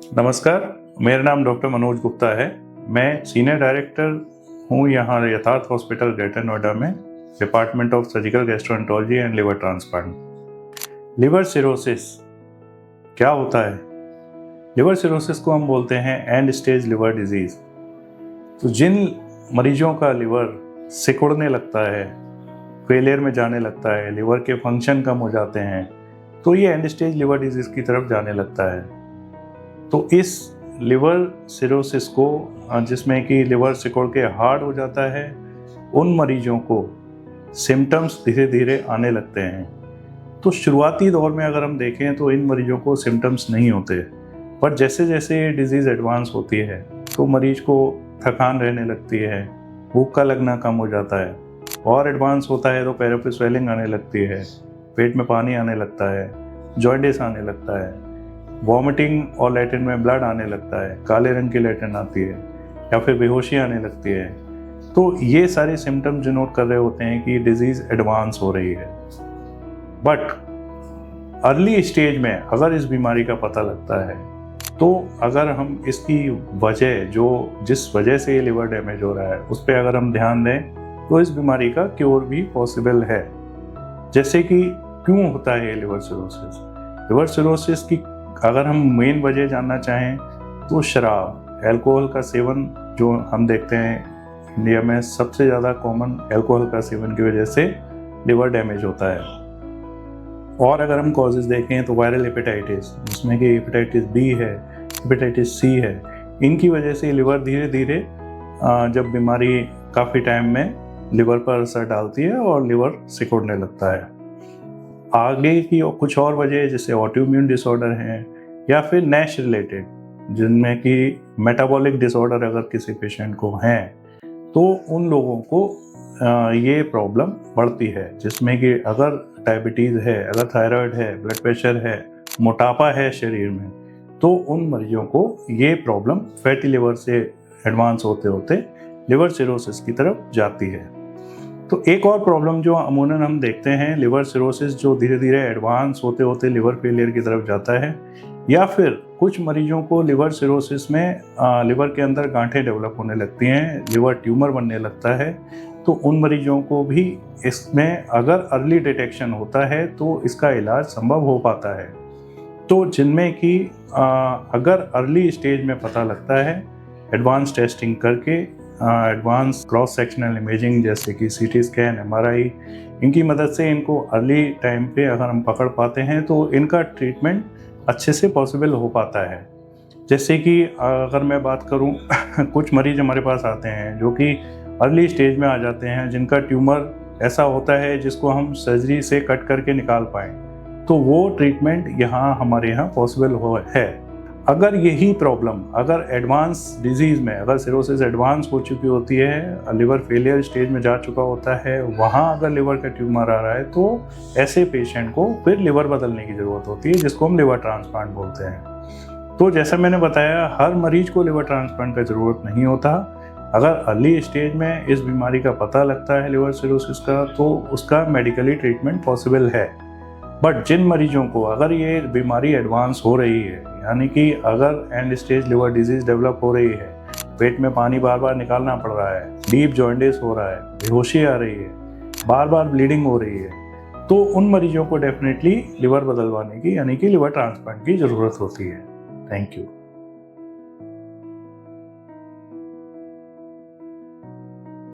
नमस्कार, मेरा नाम डॉक्टर मनोज गुप्ता है। मैं सीनियर डायरेक्टर हूँ यहाँ यथार्थ हॉस्पिटल ग्रेटर नोएडा में, department of surgical gastroenterology and liver transplant. Liver cirrhosis क्या होता है? लिवर सिरोसिस को हम बोलते हैं एंड स्टेज लिवर डिजीज़। तो जिन मरीजों का लिवर सिकुड़ने लगता है, फेलियर में जाने लगता है, लिवर के फंक्शन कम हो जाते हैं, तो ये एंड स्टेज लिवर डिजीज़ की तरफ जाने लगता है। तो इस लिवर सिरोसिस को, जिसमें कि लिवर सिकुड़ के हार्ड हो जाता है, उन मरीजों को सिम्टम्स धीरे धीरे आने लगते हैं। तो शुरुआती दौर में अगर हम देखें तो इन मरीजों को सिम्टम्स नहीं होते, पर जैसे जैसे ये डिजीज़ एडवांस होती है तो मरीज को थकान रहने लगती है, भूख का लगना कम हो जाता है, और एडवांस होता है तो पैरों पे स्वेलिंग आने लगती है, पेट में पानी आने लगता है, जॉन्डिस आने लगता है, वॉमिटिंग और लैट्रिन में ब्लड आने लगता है, काले रंग की लैट्रिन आती है, या फिर बेहोशी आने लगती है। तो ये सारे सिम्टम्स डिनोट कर रहे होते हैं कि डिजीज़ एडवांस हो रही है। बट अर्ली स्टेज में अगर इस बीमारी का पता लगता है, तो अगर हम इसकी वजह, जिस वजह से ये लिवर डैमेज हो रहा है, उस पर अगर हम ध्यान दें तो इस बीमारी का क्योर भी पॉसिबल है। जैसे कि क्यों होता है ये लिवर सिरोसिस? लिवर सिरोसिस की अगर हम मेन वजह जानना चाहें तो शराब, अल्कोहल का सेवन, जो हम देखते हैं इंडिया में सबसे ज़्यादा कॉमन अल्कोहल का सेवन की वजह से लिवर डैमेज होता है। और अगर हम कॉजेज़ देखें तो वायरल हेपेटाइटिस, जिसमें कि हेपेटाइटिस बी है, हेपेटाइटिस सी है, इनकी वजह से लिवर धीरे धीरे, जब बीमारी काफ़ी टाइम में लिवर पर असर डालती है और लिवर सिकुड़ने लगता है। आगे की कुछ और वजह जैसे ऑटोइम्यून डिसऑर्डर हैं, या फिर नैश रिलेटेड, जिनमें कि मेटाबॉलिक डिसऑर्डर अगर किसी पेशेंट को हैं, तो उन लोगों को ये प्रॉब्लम बढ़ती है। जिसमें कि अगर डायबिटीज़ है, अगर थायराइड है, ब्लड प्रेशर है, मोटापा है शरीर में, तो उन मरीजों को ये प्रॉब्लम फैटी लिवर से एडवांस होते होते लिवर सिरोसिस की तरफ जाती है। तो एक और प्रॉब्लम जो अमूमन हम देखते हैं, लिवर सिरोसिस जो धीरे धीरे एडवांस होते होते लिवर फेलियर की तरफ जाता है, या फिर कुछ मरीजों को लिवर सिरोसिस में लिवर के अंदर गांठें डेवलप होने लगती हैं, लिवर ट्यूमर बनने लगता है। तो उन मरीजों को भी इसमें अगर अर्ली डिटेक्शन होता है तो इसका इलाज संभव हो पाता है। तो जिनमें कि अगर अर्ली स्टेज में पता लगता है, एडवांस टेस्टिंग करके, एडवांस क्रॉस सेक्शनल इमेजिंग जैसे कि सीटी स्कैन, एमआरआई, इनकी मदद से इनको अर्ली टाइम पे अगर हम पकड़ पाते हैं तो इनका ट्रीटमेंट अच्छे से पॉसिबल हो पाता है। जैसे कि अगर मैं बात करूं, कुछ मरीज हमारे पास आते हैं जो कि अर्ली स्टेज में आ जाते हैं, जिनका ट्यूमर ऐसा होता है जिसको हम सर्जरी से कट करके निकाल पाएँ, तो वो ट्रीटमेंट हमारे यहाँ पॉसिबल है। अगर यही प्रॉब्लम अगर एडवांस डिजीज़ में, अगर सिरोसिस एडवांस हो चुकी होती है, लिवर फेलियर स्टेज में जा चुका होता है, वहाँ अगर लिवर का ट्यूमर आ रहा है, तो ऐसे पेशेंट को फिर लिवर बदलने की ज़रूरत होती है, जिसको हम लिवर ट्रांसप्लांट बोलते हैं। तो जैसा मैंने बताया, हर मरीज को लिवर ट्रांसप्लांट की ज़रूरत नहीं होता। अगर अर्ली स्टेज में इस बीमारी का पता लगता है लिवर सिरोसिस का, तो उसका मेडिकली ट्रीटमेंट पॉसिबल है। बट जिन मरीजों को अगर ये बीमारी एडवांस हो रही है, यानी कि अगर and stage liver disease develop हो रही है, पेट में पानी बार बार निकालना पड़ रहा है, डीप जॉन्डिस हो रहा है, बेहोशी आ रही है, बार बार ब्लीडिंग हो रही है, तो उन मरीजों को डेफिनेटली लिवर बदलवाने की, यानी कि लिवर ट्रांसप्लांट की ज़रूरत होती है। Thank you.